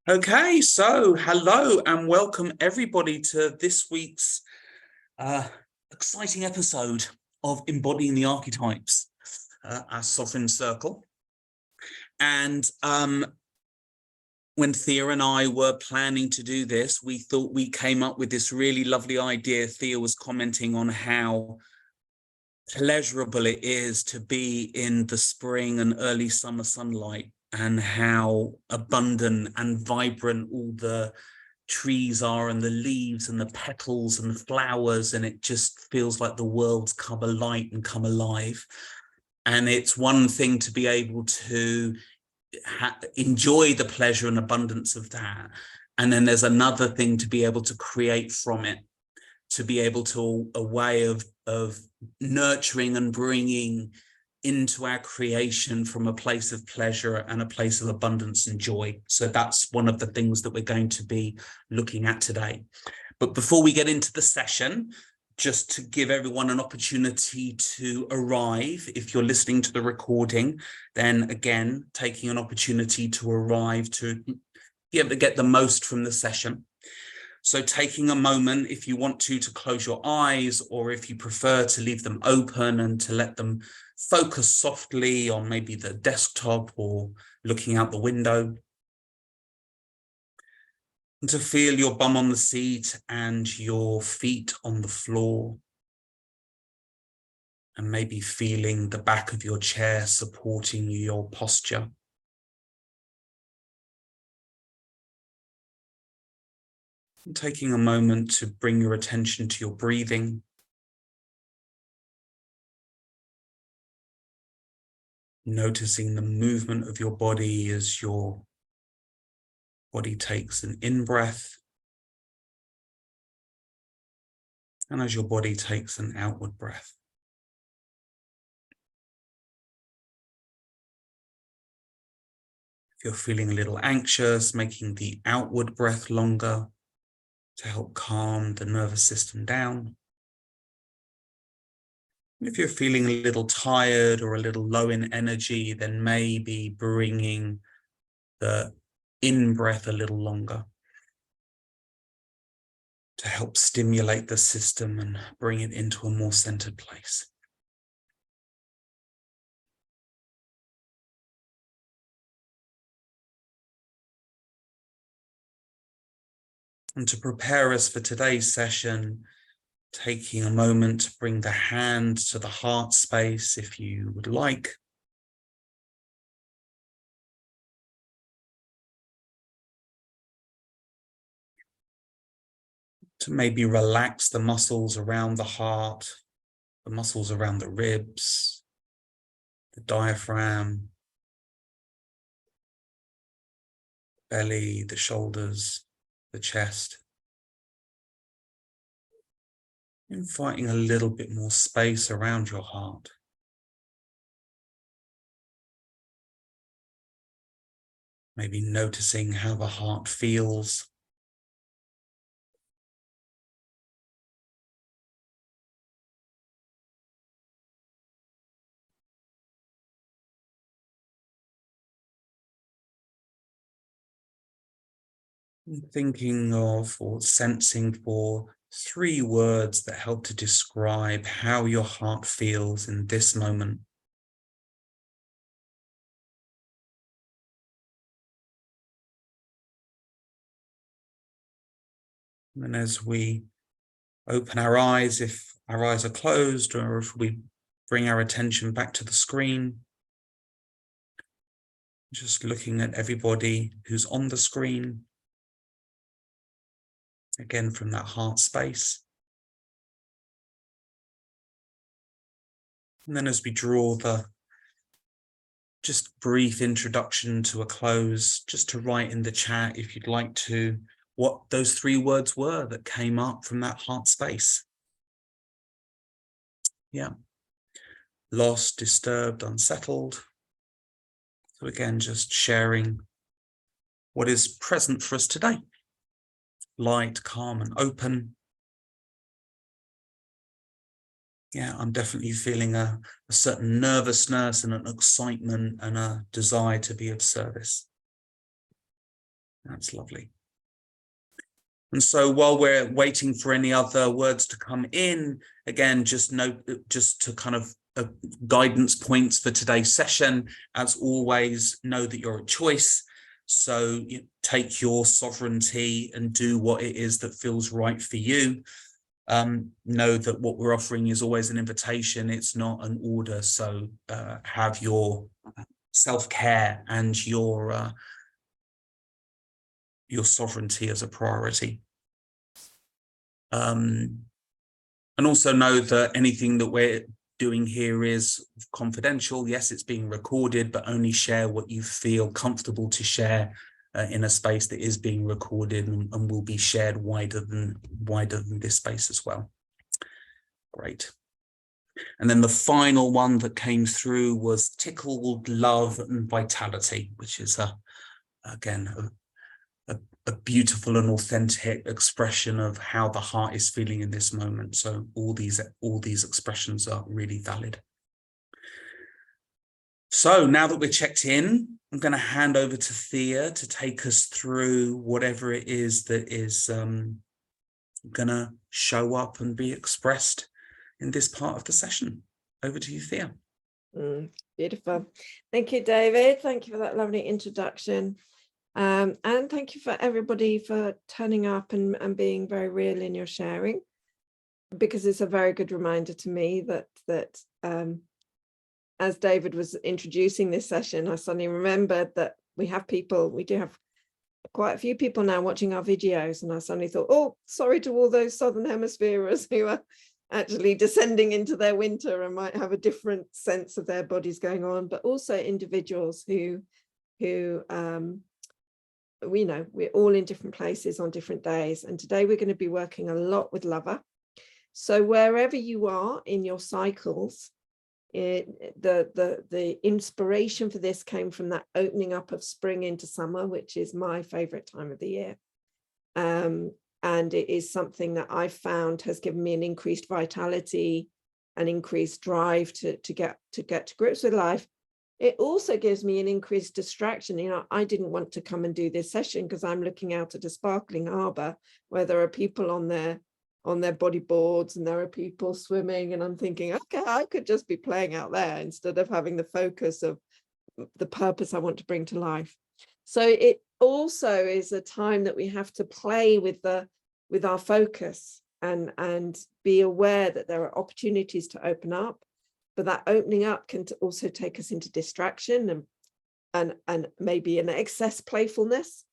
Okay, so hello and welcome everybody to this week's exciting episode of Embodying the Archetypes, our Sovereign Circle. And when Thea and I were planning to do this, we thought we came up with this really lovely idea. Thea was commenting on how pleasurable it is to be in the spring and early summer sunlight, and how abundant and vibrant all the trees are, and the leaves and the petals and the flowers, and it just feels like the world's come alight and come alive. And it's one thing to be able to enjoy the pleasure and abundance of that, and then there's another thing to be able to create from it, to be able to a way of nurturing and bringing into our creation from a place of pleasure and a place of abundance and joy. So that's one of the things that we're going to be looking at today. But before we get into the session, just to give everyone an opportunity to arrive. If you're listening to the recording, then again, taking an opportunity to arrive to be able to get the most from the session. So taking a moment, if you want to close your eyes, or if you prefer to leave them open and to let them focus softly on maybe the desktop or looking out the window. And to feel your bum on the seat and your feet on the floor. And maybe feeling the back of your chair supporting your posture. And taking a moment to bring your attention to your breathing. Noticing the movement of your body as your body takes an in-breath, and as your body takes an outward breath. If you're feeling a little anxious, making the outward breath longer to help calm the nervous system down. And if you're feeling a little tired or a little low in energy, then maybe bringing the in-breath a little longer to help stimulate the system and bring it into a more centered place. And to prepare us for today's session, taking a moment to bring the hand to the heart space if you would like. To maybe relax the muscles around the heart, the muscles around the ribs, the diaphragm, belly, the shoulders, the chest. Inviting a little bit more space around your heart. Maybe noticing how the heart feels. Thinking of or sensing for 3 words that help to describe how your heart feels in this moment. And as we open our eyes, if our eyes are closed, or if we bring our attention back to the screen, just looking at everybody who's on the screen, again from that heart space. And then as we draw the just brief introduction to a close, just to write in the chat if you'd like to, what those 3 words were that came up from that heart space. Yeah. Lost, disturbed, unsettled. So again, just sharing what is present for us today. Light, calm, and open. Yeah, I'm definitely feeling a certain nervousness and an excitement and a desire to be of service. That's lovely. And so while we're waiting for any other words to come in, again, just to kind of guidance points for today's session, as always, know that you're a choice. So you take your sovereignty and do what it is that feels right for you. Know that what we're offering is always an invitation. It's not an order. So have your self-care and your sovereignty as a priority. And also know that anything that we're doing here is confidential. Yes, it's being recorded, but only share what you feel comfortable to share in a space that is being recorded and will be shared wider than this space as well. Great. And then the final one that came through was tickled love and vitality, which is again a beautiful and authentic expression of how the heart is feeling in this moment. So all these expressions are really valid. So now that we're checked in, I'm going to hand over to Thea to take us through whatever it is that is going to show up and be expressed in this part of the session. Over to you, Thea. Beautiful. Thank you, David. Thank you for that lovely introduction. And thank you for everybody for turning up and being very real in your sharing, because it's a very good reminder to me that as David was introducing this session, I suddenly remembered that we do have quite a few people now watching our videos, and I suddenly thought, oh, sorry to all those Southern Hemispheres who are actually descending into their winter and might have a different sense of their bodies going on, but also individuals who we know we're all in different places on different days. And today we're going to be working a lot with lover. So wherever you are in your cycles, the inspiration for this came from that opening up of spring into summer, which is my favorite time of the year. And it is something that I found has given me an increased vitality, an increased drive to get to grips with life. It also gives me an increased distraction. You know, I didn't want to come and do this session because I'm looking out at a sparkling harbour where there are people on their body boards and there are people swimming, and I'm thinking, okay, I could just be playing out there instead of having the focus of the purpose I want to bring to life. So it also is a time that we have to play with our focus and be aware that there are opportunities to open up. But that opening up can also take us into distraction and maybe an excess playfulness.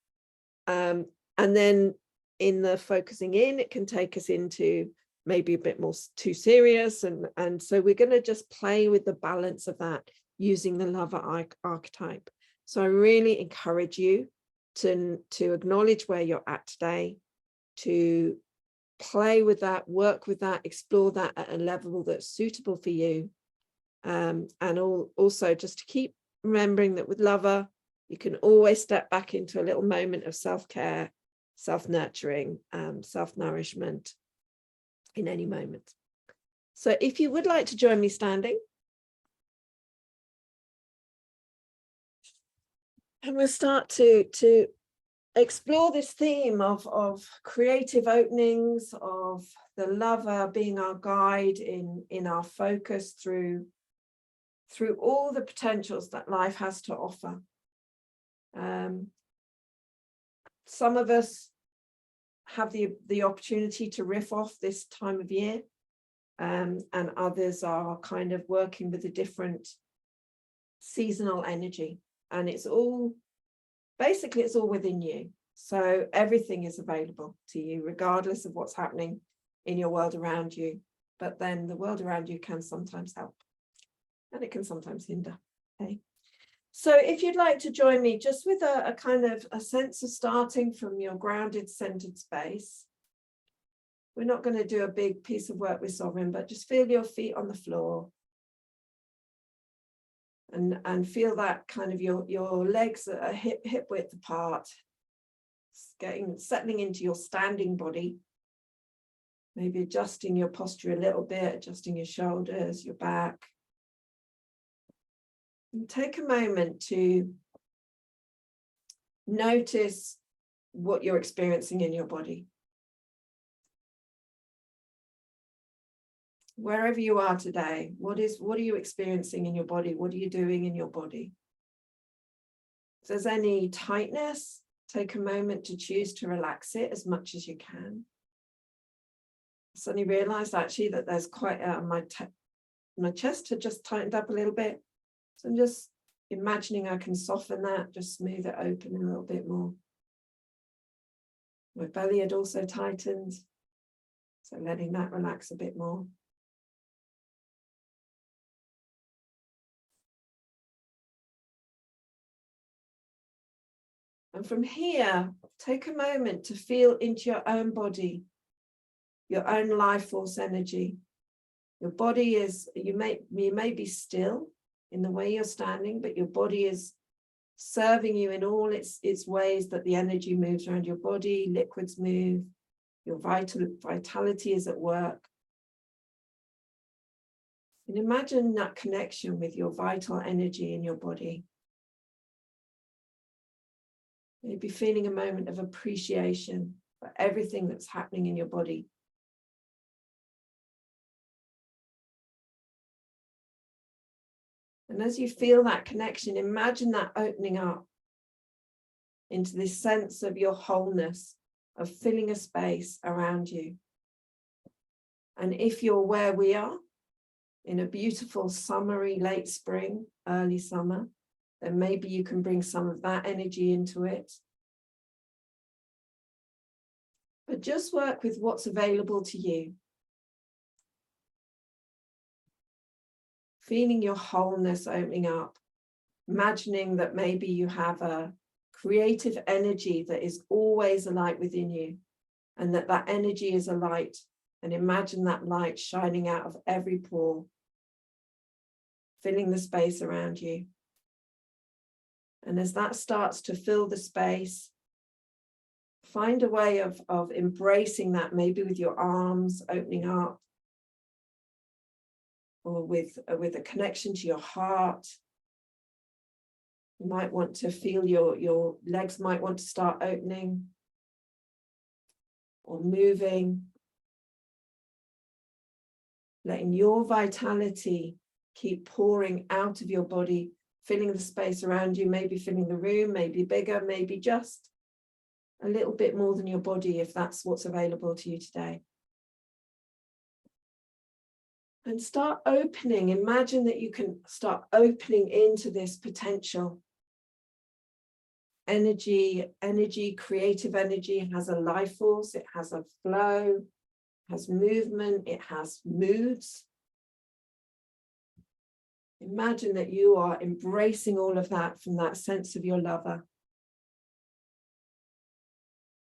And then in the focusing in, it can take us into maybe a bit more too serious. And so we're going to just play with the balance of that using the lover archetype. So I really encourage you to acknowledge where you're at today, to play with that, work with that, explore that at a level that's suitable for you. And also just to keep remembering that with lover, you can always step back into a little moment of self-care, self-nurturing, self-nourishment in any moment. So if you would like to join me standing, and we'll start to explore this theme of creative openings, of the lover being our guide in our focus through all the potentials that life has to offer. Some of us have the opportunity to riff off this time of year, and others are kind of working with a different seasonal energy, and it's all within you. So everything is available to you regardless of what's happening in your world around you. But then the world around you can sometimes help, and it can sometimes hinder. Okay, so if you'd like to join me just with a kind of a sense of starting from your grounded, centered space. We're not going to do a big piece of work with sovereign, but just feel your feet on the floor and feel that kind of your legs are hip width apart, settling into your standing body. Maybe adjusting your posture a little bit, adjusting your shoulders, your back. And take a moment to notice what you're experiencing in your body. Wherever you are today, what are you experiencing in your body? What are you doing in your body? If there's any tightness, take a moment to choose to relax it as much as you can. I suddenly realized actually that there's quite my chest had just tightened up a little bit. So I'm just imagining I can soften that, just smooth it open a little bit more. My belly had also tightened, so letting that relax a bit more. And from here, take a moment to feel into your own body, your own life force energy. Your body is, you may be still in the way you're standing, but your body is serving you in all its ways that the energy moves around your body, liquids move, your vitality is at work. And imagine that connection with your vital energy in your body. Maybe feeling a moment of appreciation for everything that's happening in your body. And as you feel that connection, imagine that opening up into this sense of your wholeness, of filling a space around you. And if you're where we are, in a beautiful summery late spring, early summer, then maybe you can bring some of that energy into it. But just work with what's available to you. Feeling your wholeness opening up, imagining that maybe you have a creative energy that is always a light within you, and that energy is a light, and imagine that light shining out of every pore, filling the space around you. And as that starts to fill the space, find a way of embracing that, maybe with your arms opening up, or with a connection to your heart. You might want to feel your legs might want to start opening or moving. Letting your vitality keep pouring out of your body, filling the space around you, maybe filling the room, maybe bigger, maybe just a little bit more than your body, if that's what's available to you today. And start opening. Imagine that you can start opening into this potential. Energy, creative energy has a life force, it has a flow, it has movement, it has moods. Imagine that you are embracing all of that from that sense of your lover.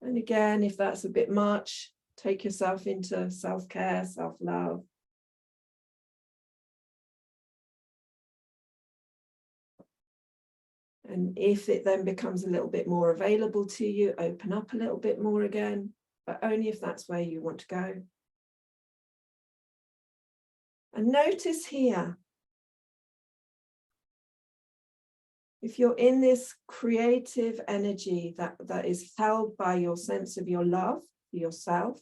And again, if that's a bit much, take yourself into self-care, self-love. And if it then becomes a little bit more available to you, open up a little bit more again, but only if that's where you want to go. And notice here, if you're in this creative energy that is held by your sense of your love for yourself,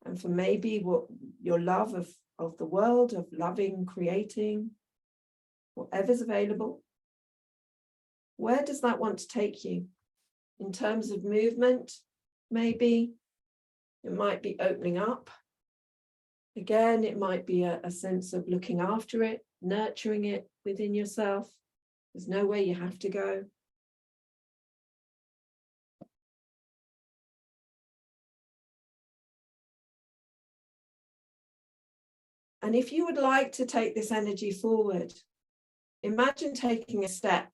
and for maybe what your love of the world, of loving, creating, whatever's available, where does that want to take you? In terms of movement, maybe it might be opening up. Again, it might be a sense of looking after it, nurturing it within yourself. There's nowhere you have to go. And if you would like to take this energy forward, imagine taking a step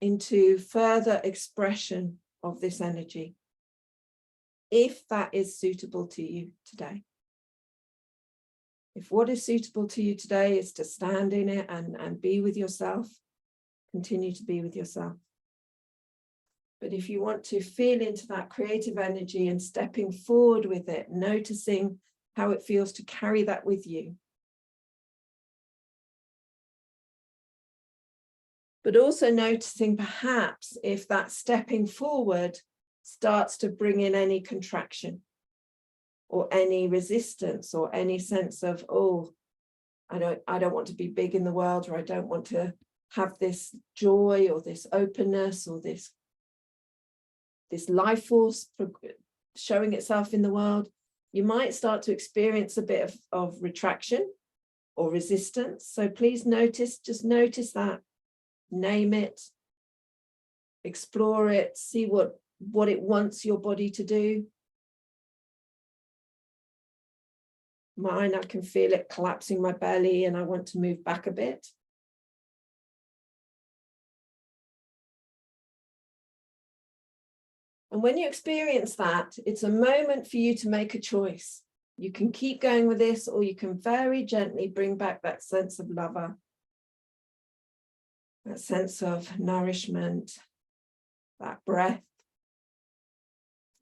into further expression of this energy, if that is suitable to you today. If what is suitable to you today is to stand in it and be with yourself, continue to be with yourself. But if you want to feel into that creative energy and stepping forward with it, noticing how it feels to carry that with you, but also noticing perhaps if that stepping forward starts to bring in any contraction or any resistance or any sense of, oh, I don't want to be big in the world, or I don't want to have this joy or this openness or this life force showing itself in the world. You might start to experience a bit of retraction or resistance. So please just notice that, name it, explore it, see what it wants your body to do. Mine, I can feel it collapsing my belly and I want to move back a bit. And when you experience that, it's a moment for you to make a choice. You can keep going with this, or you can very gently bring back that sense of lover, that sense of nourishment, that breath.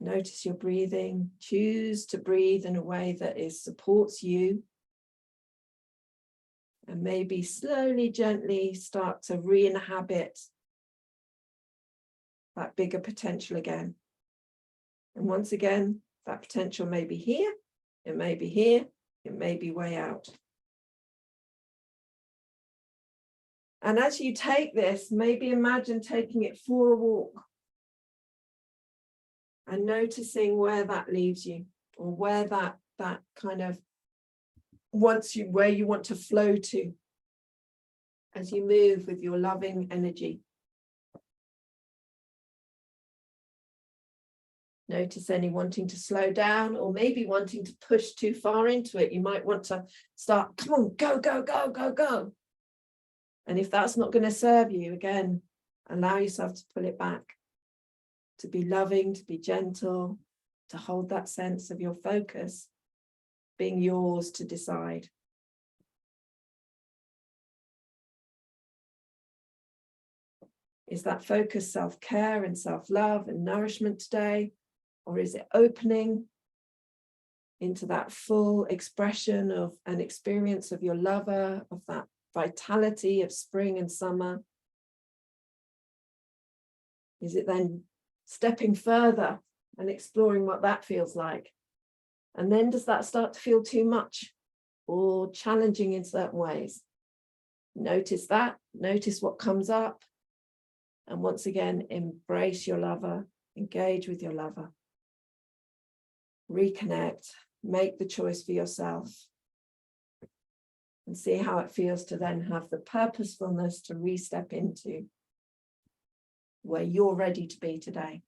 Notice your breathing. Choose to breathe in a way that supports you. And maybe slowly, gently start to re-inhabit that bigger potential again. And once again, that potential may be here, it may be here, it may be way out. And as you take this, maybe imagine taking it for a walk and noticing where that leaves you, or where that kind of where you want to flow to as you move with your loving energy. Notice any wanting to slow down, or maybe wanting to push too far into it. You might want to start, come on, go, go, go, go, go. And if that's not going to serve you, again, allow yourself to pull it back, to be loving, to be gentle, to hold that sense of your focus being yours to decide. Is that focus self-care and self-love and nourishment today? Or is it opening into that full expression of an experience of your lover, of that vitality of spring and summer? Is it then stepping further and exploring what that feels like? And then does that start to feel too much or challenging in certain ways? Notice that, notice what comes up. And once again, embrace your lover, engage with your lover. Reconnect, make the choice for yourself, and see how it feels to then have the purposefulness to re-step into where you're ready to be today.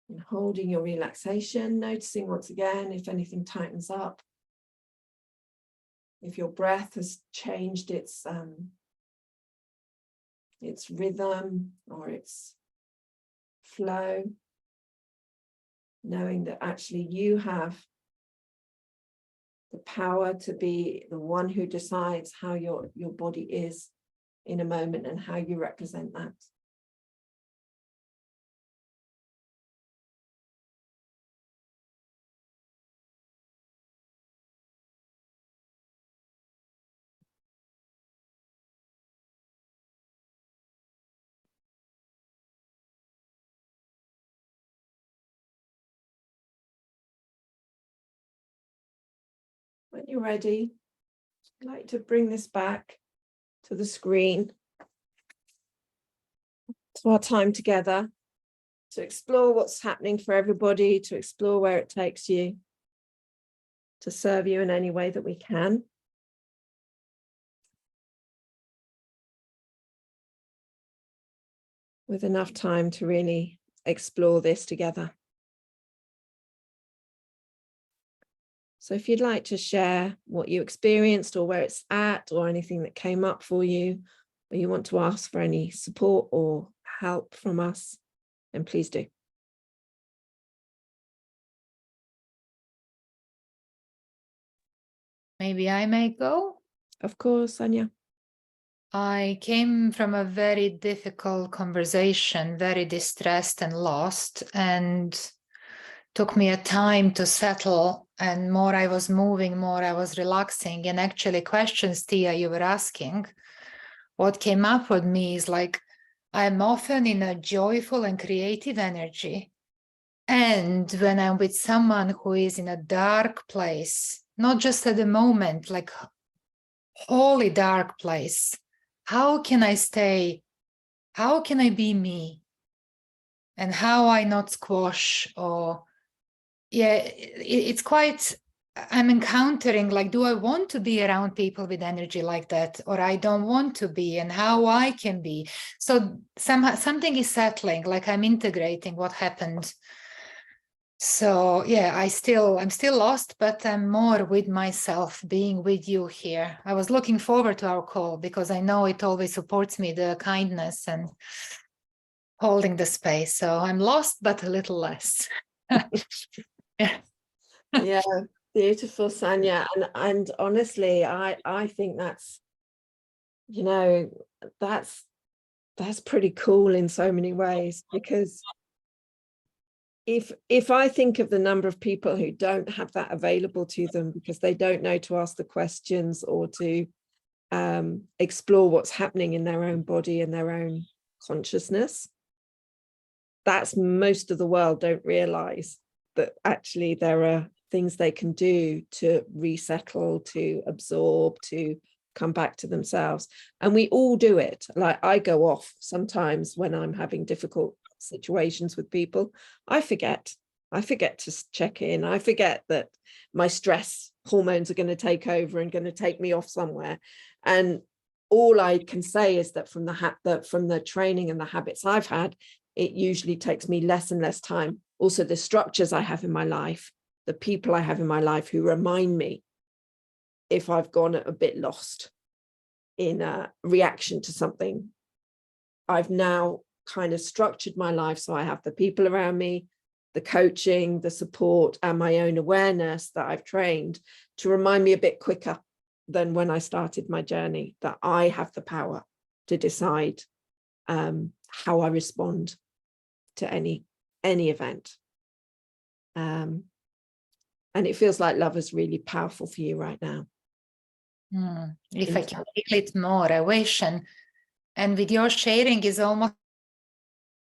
And holding your relaxation, noticing once again if anything tightens up. If your breath has changed its rhythm or its flow, knowing that actually you have the power to be the one who decides how your body is in a moment and how you represent that. When you're ready, I'd like to bring this back to the screen, to our time together, to explore what's happening for everybody, to explore where it takes you, to serve you in any way that we can. With enough time to really explore this together. So if you'd like to share what you experienced or where it's at or anything that came up for you, or you want to ask for any support or help from us, then please do. Maybe I may go? Of course, Anya. I came from a very difficult conversation, very distressed and lost. And took me a time to settle, and more I was moving, more I was relaxing. And actually questions, Tia, you were asking, what came up with me is like, I'm often in a joyful and creative energy. And when I'm with someone who is in a dark place, not just at the moment, like wholly dark place, how can I be me? And how I not squash or, it's quite, I'm encountering like, do I want to be around people with energy like that, or I don't want to be, and how I can be. So somehow something is settling, like I'm integrating what happened. So yeah, I'm still lost, but I'm more with myself, being with you here. I was looking forward to our call because I know it always supports me, the kindness and holding the space. So I'm lost, but a little less. Yeah. Yeah, beautiful, Sanya. And honestly, I think that's, you know, that's pretty cool in so many ways, because if I think of the number of people who don't have that available to them because they don't know to ask the questions or to explore what's happening in their own body and their own consciousness, that's most of the world don't realize that actually there are things they can do to resettle, to absorb, to come back to themselves. And we all do it. Like I go off sometimes when I'm having difficult situations with people. I forget to check in. I forget that my stress hormones are going to take over and going to take me off somewhere. And all I can say is that from the training and the habits I've had, it usually takes me less and less time. Also, the structures I have in my life, the people I have in my life who remind me if I've gone a bit lost in a reaction to something. I've now kind of structured my life so I have the people around me, the coaching, the support, and my own awareness that I've trained to remind me a bit quicker than when I started my journey, that I have the power to decide how I respond to any event. And it feels like love is really powerful for you right now. If I can feel it more, I wish. And with your sharing is almost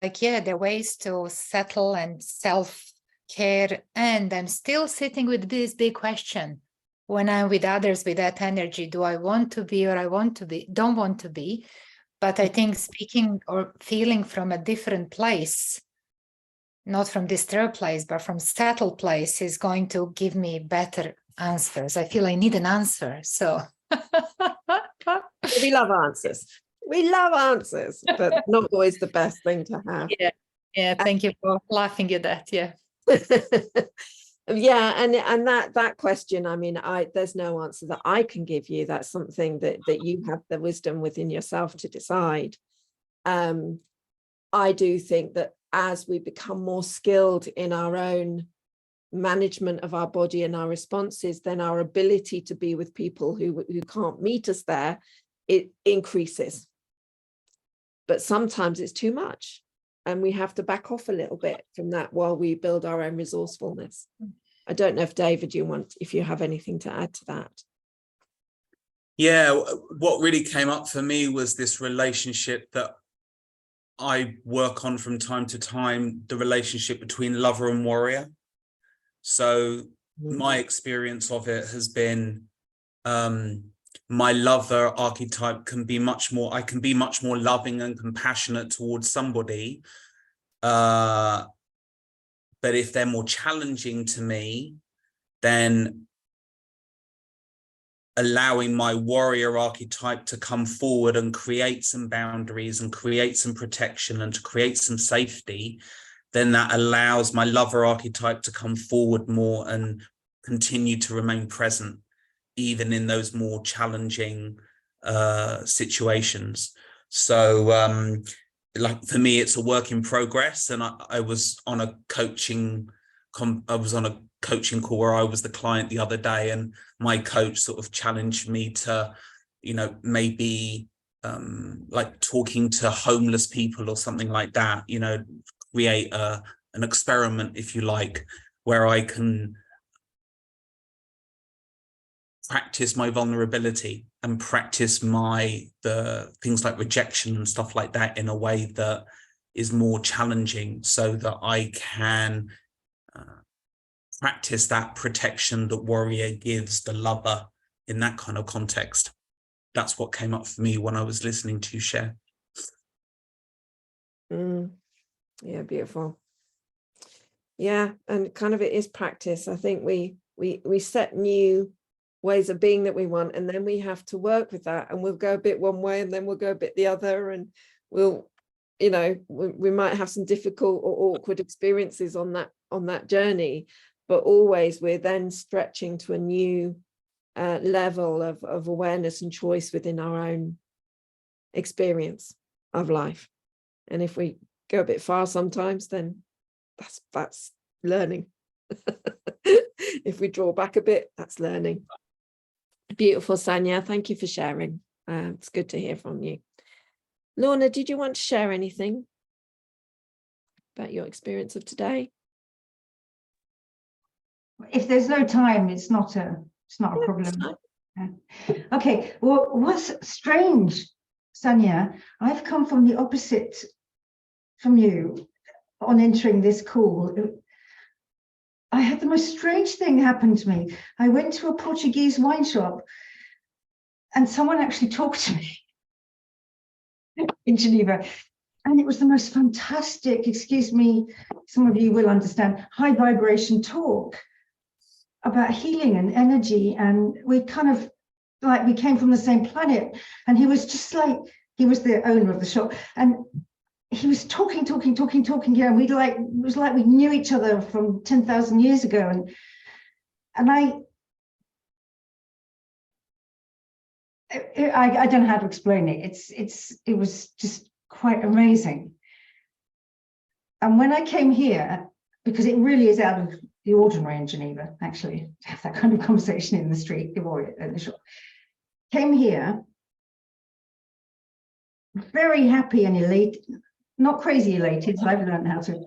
like, yeah, there are ways to settle and self-care. And I'm still sitting with this big question. When I'm with others with that energy, do I want to be, or don't want to be? But I think speaking or feeling from a different place, not from disturbed place, but from settled place, is going to give me better answers. I feel I need an answer. So we love answers. We love answers, but not always the best thing to have. Yeah. Thank you for laughing at that. Yeah. Yeah, and that question, I mean, there's no answer that I can give you. That's something that you have the wisdom within yourself to decide. I do think that as we become more skilled in our own management of our body and our responses, then our ability to be with people who can't meet us there, it increases. But sometimes it's too much, and we have to back off a little bit from that while we build our own resourcefulness. I don't know if David, if you have anything to add to that. Yeah, what really came up for me was this relationship that I work on from time to time, the relationship between lover and warrior. So my experience of it has been my lover archetype can be much more loving and compassionate towards somebody. But if they're more challenging to me, then allowing my warrior archetype to come forward and create some boundaries and create some protection and to create some safety, then that allows my lover archetype to come forward more and continue to remain present, even in those more challenging situations. So like for me, it's a work in progress. And I was on a coaching call where I was the client the other day, and my coach sort of challenged me to, maybe like talking to homeless people or something like that, create an experiment, if you like, where I can practice my vulnerability and practice the things like rejection and stuff like that in a way that is more challenging, so that I can practice that protection that warrior gives the lover in that kind of context. That's what came up for me when I was listening to you share. Yeah, beautiful. Yeah, and kind of it is practice. I think we set new ways of being that we want, and then we have to work with that, and we'll go a bit one way and then we'll go a bit the other, and we'll, you know, we might have some difficult or awkward experiences on that journey, but always we're then stretching to a new level of awareness and choice within our own experience of life. And if we go a bit far sometimes, then that's learning. If we draw back a bit, that's learning. Beautiful, Sanya. Thank you for sharing. It's good to hear from you. Lorna, did you want to share anything about your experience of today? If there's no time, it's not a problem. Okay, well, what's strange, Sanya, I've come from the opposite from you on entering this call. I had the most strange thing happen to me. I went to a Portuguese wine shop and someone actually talked to me in Geneva. And it was the most fantastic, excuse me, some of you will understand, high vibration talk about healing and energy. And we kind of, like, we came from the same planet. And he was just like, he was the owner of the shop. And he was talking, yeah. And it was like we knew each other from 10,000 years ago. And I don't know how to explain it. It was just quite amazing. And when I came here, because it really is out of the ordinary in Geneva, actually, to have that kind of conversation in the street or in the shop, came here very happy and elated, not crazy elated. I've learned how to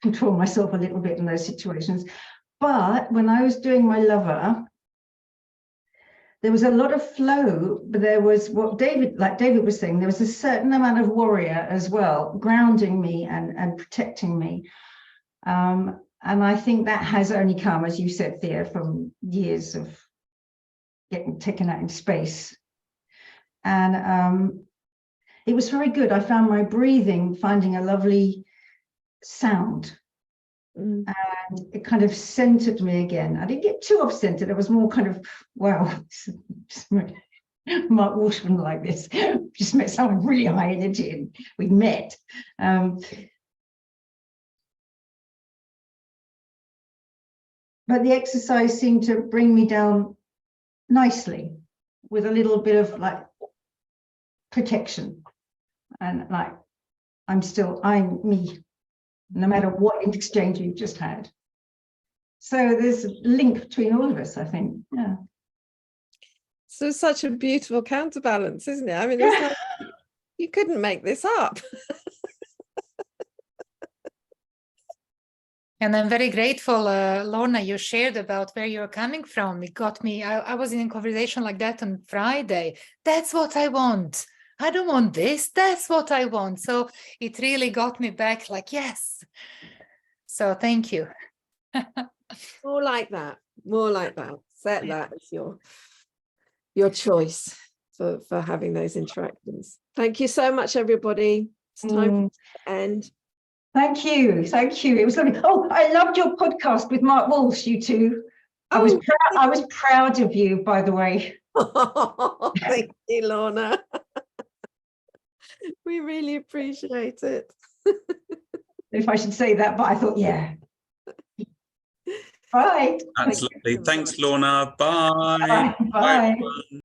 control myself a little bit in those situations. But when I was doing my lover, there was a lot of flow, but there was what David was saying, there was a certain amount of warrior as well, grounding me and protecting me. And I think that has only come, as you said, Thea, from years of getting taken out in space. And it was very good. I found my breathing, finding a lovely sound. And it kind of centered me again. I didn't get too off-centered. It was more kind of, wow, Mark Walshman like this. Just met someone really high energy and we met. But the exercise seemed to bring me down nicely with a little bit of like protection. And like, I'm me, no matter what exchange you've just had. So there's a link between all of us, I think. Yeah. So such a beautiful counterbalance, isn't it? I mean, there's you couldn't make this up. And I'm very grateful, Lorna, you shared about where you're coming from. It got me, I was in a conversation like that on Friday. That's what I want. I don't want this. That's what I want. So it really got me back like, yes. So thank you. More like that. More like that. Set that as your choice for having those interactions. Thank you so much, everybody. It's time to end. Thank you. Thank you. It was lovely. Oh, I loved your podcast with Mark Walsh, you two. I was proud of you, by the way. Thank you, Lorna. We really appreciate it. If I should say that, but I thought, yeah. Bye. Absolutely. Thanks, Lorna. Bye. Bye. Bye. Bye.